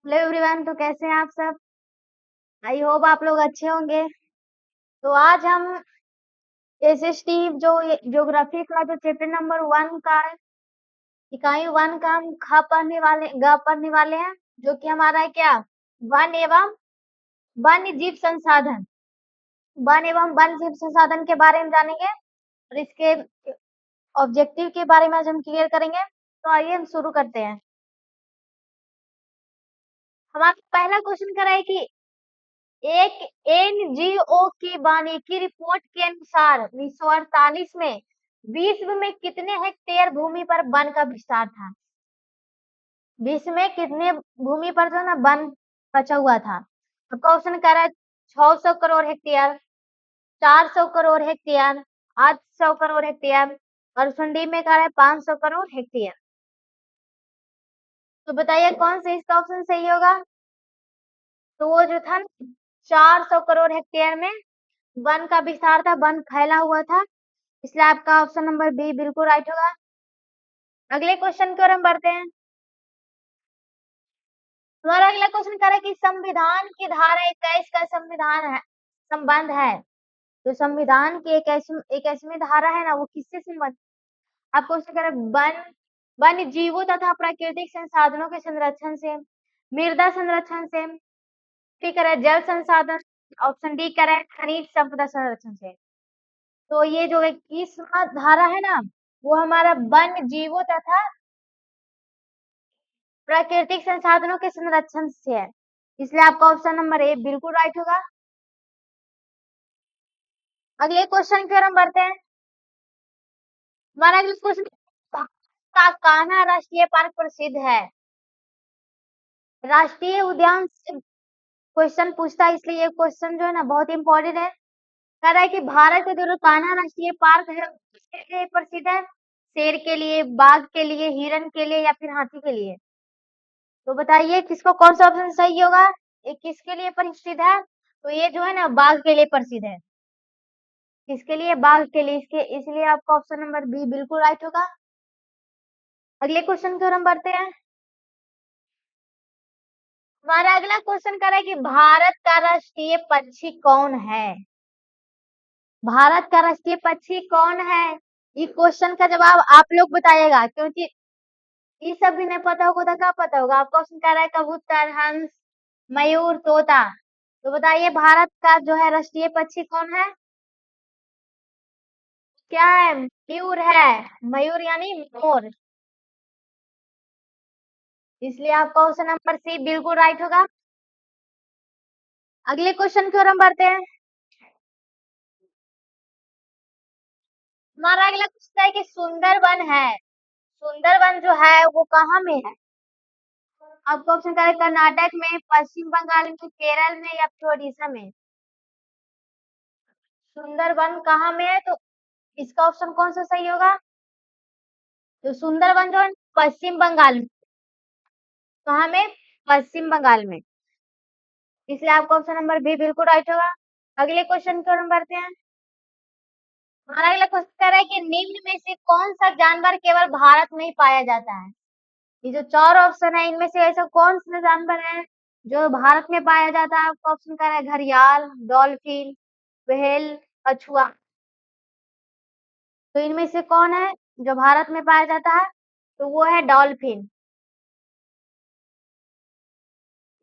Hello everyone, तो कैसे हैं आप सब। आई होप आप लोग अच्छे होंगे। तो आज हम एसएसटी जो ज्योग्राफी का जो चैप्टर नंबर 1 का इकाई 1 का हम ग पढ़ने वाले हैं, जो कि हमारा है क्या, वन एवं वन्य जीव संसाधन। वन एवं वन्य जीव संसाधन के बारे में जानेंगे और इसके ऑब्जेक्टिव के बारे में आज हम क्लियर करेंगे। तो आइए हम शुरू करते हैं। हमारा पहला क्वेश्चन कर रहा है कि एक एनजीओ की वानिकी रिपोर्ट के अनुसार 1948 में विश्व में कितने हेक्टेयर भूमि पर वन का विस्तार था। विश्व में कितने भूमि पर जो है ना वन बचा हुआ था। आपका ऑप्शन कह रहा है 600 crore hectare, 400 crore hectare, 800 crore hectare और ऑप्शन डी में कह रहा है 500 करोड़ हेक्टेयर। तो बताइए कौन सा इसका ऑप्शन सही होगा। तो वो जो था 400 करोड़ हेक्टेयर में वन का विस्तार था, वन फैला हुआ था, इसलिए आपका ऑप्शन नंबर बी बिल्कुल राइट होगा। अगले क्वेश्चन की ओर हम बढ़ते हैं। हमारा अगला क्वेश्चन कह रहा है कि संविधान की धारा 21 का संविधान है संबंध है। जो संविधान की 21वीं धारा है ना, वो किससे संबंध। आपको क्वेश्चन कह रहा है वन वन्य जीवों तथा प्राकृतिक संसाधनों के संरक्षण से, मृदा संरक्षण से, ठीक है, जल संसाधन, ऑप्शन डी कह रहा है खनिज संपदा संरक्षण से। तो ये जो 21वां धारा है ना, वो हमारा वन्य जीवों तथा प्राकृतिक संसाधनों के संरक्षण से है, इसलिए आपका ऑप्शन नंबर ए बिल्कुल राइट होगा। अगले क्वेश्चन की ओर हम बढ़ते हैं। हमारा अगला क्वेश्चन, का कान्हा राष्ट्रीय पार्क प्रसिद्ध है। राष्ट्रीय उद्यान से क्वेश्चन पूछता है, इसलिए ये क्वेश्चन जो है ना बहुत इंपॉर्टेंट है। कह रहा है कि भारत का जो कान्हा राष्ट्रीय पार्क है किसके लिए प्रसिद्ध है। शेर के लिए, बाघ के लिए, हिरन के लिए या फिर हाथी के लिए। तो बताइए किसको कौन सा ऑप्शन सही होगा। ये किसके लिए प्रसिद्ध है। तो ये जो है ना बाघ के लिए प्रसिद्ध है। किसके लिए, बाघ के लिए, इसके इसलिए आपका ऑप्शन नंबर बी बिल्कुल राइट होगा। अगले क्वेश्चन की ओर हम बढ़ते हैं। हमारा अगला क्वेश्चन कर रहा है कि भारत का राष्ट्रीय पक्षी कौन है। भारत का राष्ट्रीय पक्षी कौन है। ये क्वेश्चन का जवाब आप लोग बताइएगा, क्योंकि ये सब भी नहीं पता होगा तो क्या पता होगा। आपका क्वेश्चन कर रहा है कबूतर, हंस, मयूर, तोता। तो बताइए भारत का जो है राष्ट्रीय पक्षी कौन है। क्या है, मयूर है। मयूर यानी मोर, इसलिए आपका ऑप्शन नंबर सी बिल्कुल राइट होगा। अगले क्वेश्चन की ओर हम बढ़ते हैं। हमारा अगला क्वेश्चन है कि सुंदरवन है, सुंदरवन जो है वो कहाँ में है। आपको ऑप्शन करें कर्नाटक में, पश्चिम बंगाल में, केरल में या फिर उड़ीसा में। सुंदरवन कहाँ में है, तो इसका ऑप्शन कौन सा सही होगा। तो सुंदरवन जो है पश्चिम बंगाल में, कहाँ में, पश्चिम बंगाल में, इसलिए आपका ऑप्शन नंबर बी बिल्कुल राइट होगा। अगले क्वेश्चन की ओर हम बढ़ते हैं। हमारा अगला क्वेश्चन कह रहा है कि निम्न में से कौन सा जानवर केवल भारत में ही पाया जाता है। ये जो चार ऑप्शन है इनमें से ऐसा कौन सा जानवर है जो भारत में पाया जाता है। आपका ऑप्शन कह रहा है घड़ियाल, डॉल्फिन, व्हेल, कछुआ। तो इनमें से कौन है जो भारत में पाया जाता है, तो वो है डॉल्फिन,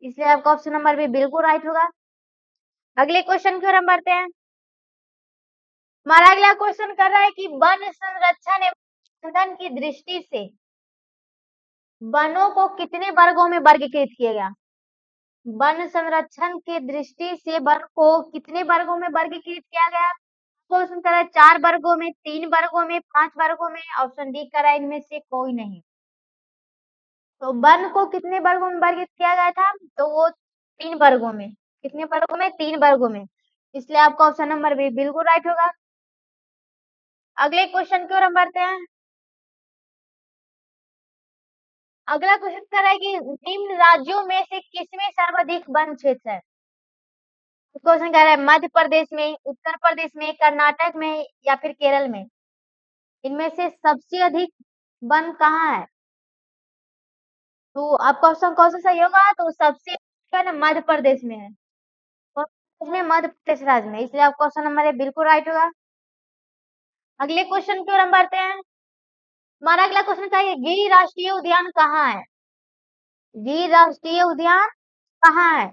इसलिए आपका ऑप्शन नंबर भी बिल्कुल राइट होगा। अगले क्वेश्चन की ओर हम बढ़ते हैं। हमारा अगला क्वेश्चन कर रहा है कि वन संरक्षण एवं प्रबंधन की दृष्टि से वनों को कितने वर्गों में वर्गीकृत किया गया। वन संरक्षण की दृष्टि से वन को कितने वर्गों में वर्गीकृत किया गया। क्वेश्चन कर रहा है 4 वर्गों में, 3 वर्गों में, 5 वर्गों में, ऑप्शन डी कर रहा है इनमें से कोई नहीं। तो वन को कितने वर्गों में वर्गीकृत किया गया था, तो वो 3 वर्गों में। कितने वर्गों में, 3 वर्गों में, इसलिए आपका ऑप्शन नंबर बी बिल्कुल राइट होगा। अगले क्वेश्चन की ओर हम बढ़ते हैं। अगला क्वेश्चन कर रहा है कि निम्न राज्यों में से किसमें सर्वाधिक वन क्षेत्र है। क्वेश्चन कह रहा है मध्य प्रदेश में, उत्तर प्रदेश में, कर्नाटक में या फिर केरल में। इनमें से सबसे अधिक वन कहाँ है। तो आपका ऑप्शन कौन सा सही होगा? तो सबसे क्या ना मध्य प्रदेश में है। कौन से प्रदेश में? मध्य प्रदेश राज्य में, इसलिए आपका ऑप्शन नंबर ए बिल्कुल राइट होगा। अगले क्वेश्चन की ओर हम बढ़ते हैं। हमारा अगला क्वेश्चन क्या है? गिर राष्ट्रीय उद्यान कहाँ है? गिर राष्ट्रीय उद्यान कहाँ है?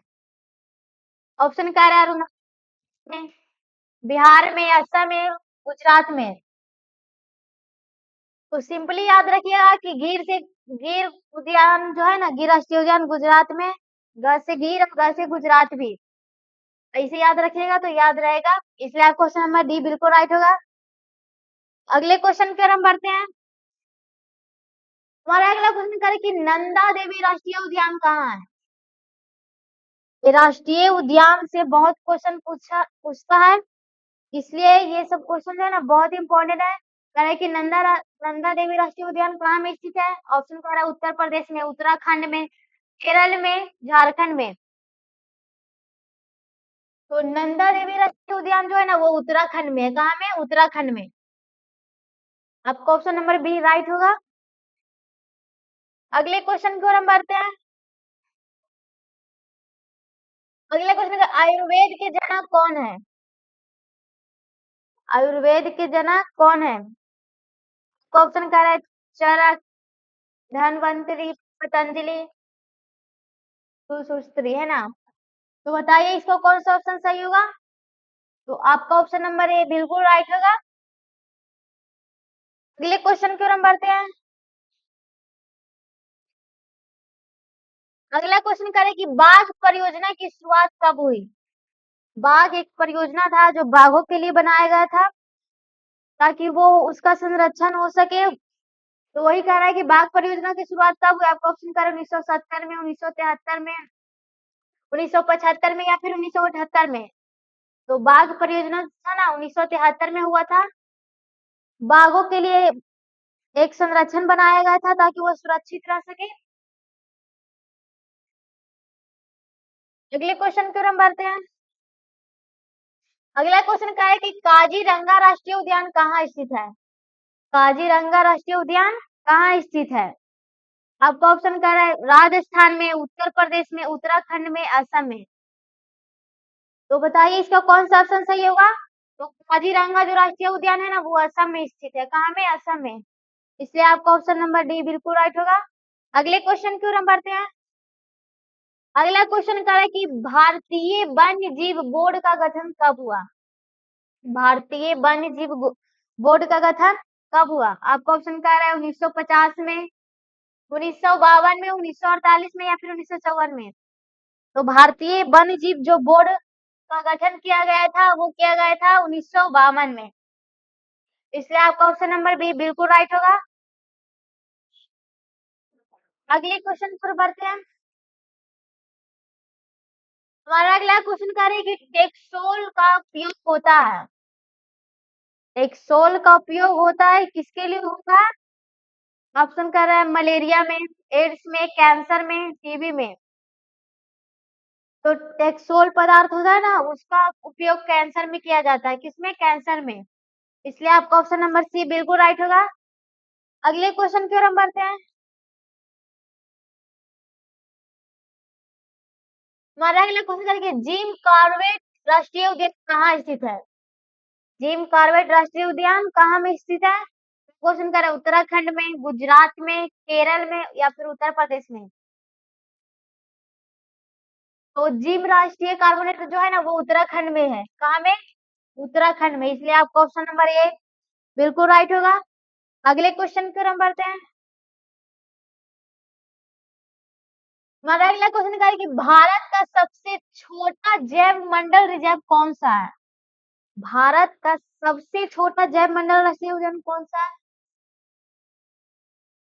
ऑप्शन क्या रहा है? अरुणाचल में, बिहार में, असम में, गुजरात में। तो सिंपली याद रखिएगा कि गिर उद्यान जो है ना, गिर राष्ट्रीय उद्यान गुजरात में, ग से गिर और ग से गुजरात भी, ऐसे याद रखिएगा तो याद रहेगा, इसलिए आपको क्वेश्चन नंबर डी बिल्कुल राइट होगा। अगले क्वेश्चन की ओर हम बढ़ते हैं। हमारा अगला क्वेश्चन करें कि नंदा देवी राष्ट्रीय उद्यान कहाँ है? ये राष्ट्रीय उद्यान से बहुत क्वेश्चन पूछता है, इसलिए ये सब क्वेश्चन जो है ना बहुत इंपॉर्टेंट है। कह रहे कि नंदा देवी राष्ट्रीय उद्यान कहाँ में स्थित है? ऑप्शन कह रहा है उत्तर प्रदेश में, उत्तराखंड में, केरल में, झारखंड में। तो नंदा देवी राष्ट्रीय उद्यान जो है ना वो उत्तराखंड में है। कहाँ में? उत्तराखंड में। आपका ऑप्शन नंबर बी राइट होगा। अगले क्वेश्चन की ओर हम बढ़ते हैं। अगले क्वेश्चन का आयुर्वेद के जनक कौन है? आयुर्वेद के जनक कौन है? ऑप्शन कह रहा है चरक, धन्वंतरी, पतंजलि, सुश्रुत है ना। तो बताइए इसको कौन सा ऑप्शन सही होगा? तो आपका ऑप्शन नंबर ए बिल्कुल राइट होगा। अगले क्वेश्चन की ओर हम बढ़ते हैं। अगला क्वेश्चन करें कि बाघ परियोजना की शुरुआत कब हुई? बाघ एक परियोजना था जो बाघों के लिए बनाया गया था ताकि वो उसका संरक्षण हो सके। तो वही कह रहा है कि बाघ परियोजना की शुरुआत कब हुई? आपका ऑप्शन करें 1970 में, 1973 में, 1975 में या फिर 1978 में। तो बाघ परियोजना था ना 1973 में हुआ था। बाघों के लिए एक संरक्षण बनाया गया था ताकि वो सुरक्षित रह सके। अगले क्वेश्चन की ओर हम बढ़ते हैं। अगला क्वेश्चन क्या है कि काजीरंगा राष्ट्रीय उद्यान कहाँ स्थित है? काजीरंगा राष्ट्रीय उद्यान कहाँ स्थित है? आपका ऑप्शन कह रहा है राजस्थान में, उत्तर प्रदेश में, उत्तराखंड में, असम में। तो बताइए इसका कौन सा ऑप्शन सही होगा? तो काजीरंगा जो राष्ट्रीय उद्यान है ना वो असम में स्थित है। कहाँ में? असम में। इसलिए आपका ऑप्शन नंबर डी बिल्कुल राइट होगा। अगले क्वेश्चन की ओर हम बढ़ते हैं। अगला क्वेश्चन कह रहा है कि भारतीय वन्य जीव बोर्ड का गठन कब हुआ? भारतीय वन्य जीव बोर्ड का गठन कब हुआ? आपका ऑप्शन कह रहा है 1950 में, 1952 में, 1948 में या फिर 1954 में। तो भारतीय वन्य जीव जो बोर्ड का गठन किया गया था वो किया गया था 1952 में, इसलिए आपका ऑप्शन नंबर बी बिल्कुल राइट होगा। अगले क्वेश्चन पर बढ़ते हैं। हमारा अगला क्वेश्चन कह रहे हैं कि टेक्सोल का उपयोग होता है। टेक्सोल का उपयोग होता है किसके लिए होता है? ऑप्शन कह रहा है मलेरिया में, एड्स में, कैंसर में, टीबी में। तो टेक्सोल पदार्थ होता है ना उसका उपयोग कैंसर में किया जाता है। किसमें? कैंसर में। इसलिए आपका ऑप्शन नंबर सी बिल्कुल राइट होगा। अगले क्वेश्चन की ओर हम बढ़ते हैं। हमारा अगला क्वेश्चन करेंगे जिम कॉर्बेट राष्ट्रीय उद्यान कहाँ स्थित है? जिम कॉर्बेट राष्ट्रीय उद्यान कहाँ में स्थित है? क्वेश्चन कर रहे हैं उत्तराखंड में, गुजरात में, केरल में या फिर उत्तर प्रदेश में। तो जिम राष्ट्रीय कार्बोनेट जो है ना वो उत्तराखंड में है। कहाँ में? उत्तराखंड में, इसलिए आपका ऑप्शन नंबर ए बिल्कुल राइट होगा। अगले क्वेश्चन की ओर हम बढ़ते हैं। हमारा अगला क्वेश्चन है कि भारत का सबसे छोटा जैव मंडल रिजर्व कौन सा है? भारत का सबसे छोटा जैव मंडल राष्ट्रीय उद्यान कौन सा है?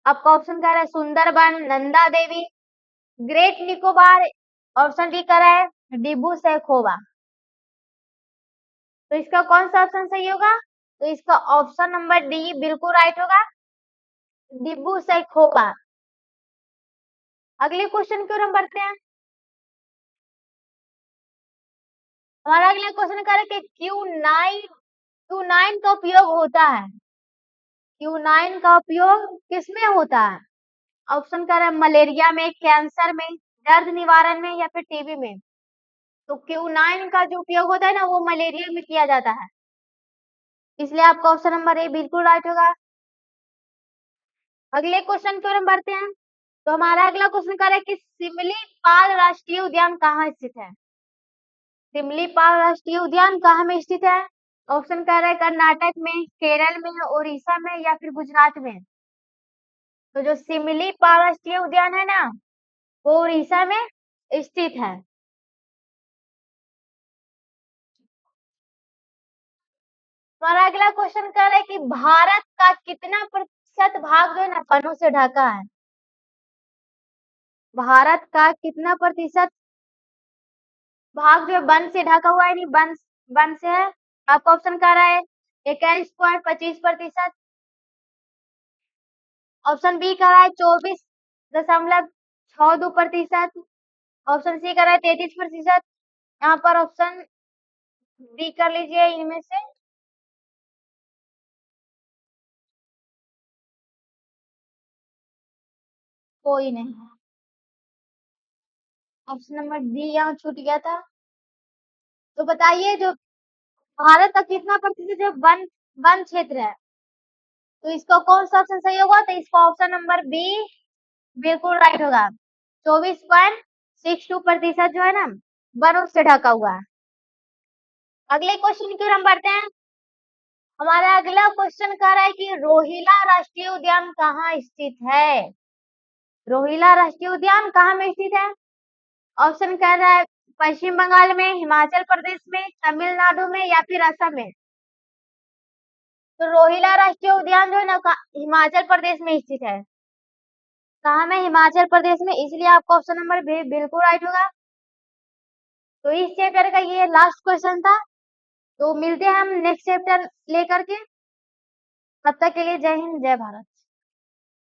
आपका ऑप्शन कह रहा है Sundarban, Nanda Devi, great Nicobar, option D कह रहा है डिब्रू सैखोवा। तो इसका कौन सा ऑप्शन सही होगा? तो इसका ऑप्शन नंबर डी बिल्कुल राइट होगा, डिब्रू सैखोवा। अगले क्वेश्चन की ओर हम बढ़ते हैं। हमारा अगला क्वेश्चन कह रहा है कि क्यू नाइन का उपयोग होता है। क्यू नाइन का उपयोग किसमें होता है? ऑप्शन कर रहा है मलेरिया में, कैंसर में, दर्द निवारण में या फिर टीबी में। तो Q9 का जो उपयोग होता है ना वो मलेरिया में किया जाता है, इसलिए आपका ऑप्शन नंबर ए बिल्कुल राइट होगा। अगले क्वेश्चन की ओर हम बढ़ते हैं। तो हमारा अगला क्वेश्चन कर रहा है कि सिमलीपाल राष्ट्रीय उद्यान कहाँ स्थित है। सिमलीपाल राष्ट्रीय उद्यान कहाँ में स्थित है? ऑप्शन कह रहा है कर्नाटक में, केरल में, उड़ीसा में या फिर गुजरात में। तो जो सिमलीपाल राष्ट्रीय उद्यान है ना वो उड़ीसा में स्थित है। हमारा अगला क्वेश्चन कह रहा है कि भारत का कितना प्रतिशत भाग जो है ना वनों से ढका है। भारत का कितना प्रतिशत भाग जो है वन से ढका हुआ है, नहीं वन वन से है। आपका ऑप्शन कह रहा है 21.25%। ऑप्शन बी कह रहा है 24.62%। ऑप्शन सी कह रहा है 33%। यहाँ पर ऑप्शन बी कर लीजिए इनमें से। कोई नहीं, ऑप्शन नंबर डी यहाँ छूट गया था। तो बताइए जो भारत का कितना प्रतिशत जो वन वन क्षेत्र है, तो इसका कौन सा ऑप्शन सही होगा? तो इसका ऑप्शन नंबर बी बिल्कुल राइट होगा। 24.62% जो है ना वनों से ढका हुआ है। अगले क्वेश्चन की ओर हम बढ़ते हैं। हमारा अगला क्वेश्चन कह रहा है कि रोहिला राष्ट्रीय उद्यान कहाँ स्थित है। रोहिला राष्ट्रीय उद्यान कहाँ में स्थित है? ऑप्शन कह रहा है पश्चिम बंगाल में, हिमाचल प्रदेश में, तमिलनाडु में या फिर असम में। तो रोहिला राष्ट्रीय उद्यान जो है ना हिमाचल प्रदेश में स्थित है। कहाँ में? हिमाचल प्रदेश में, इसलिए आपका ऑप्शन नंबर बी बिल्कुल राइट होगा। तो इस चैप्टर का ये लास्ट क्वेश्चन था। तो मिलते हैं हम नेक्स्ट चैप्टर लेकर के। तब तक के लिए जय हिंद, जय भारत।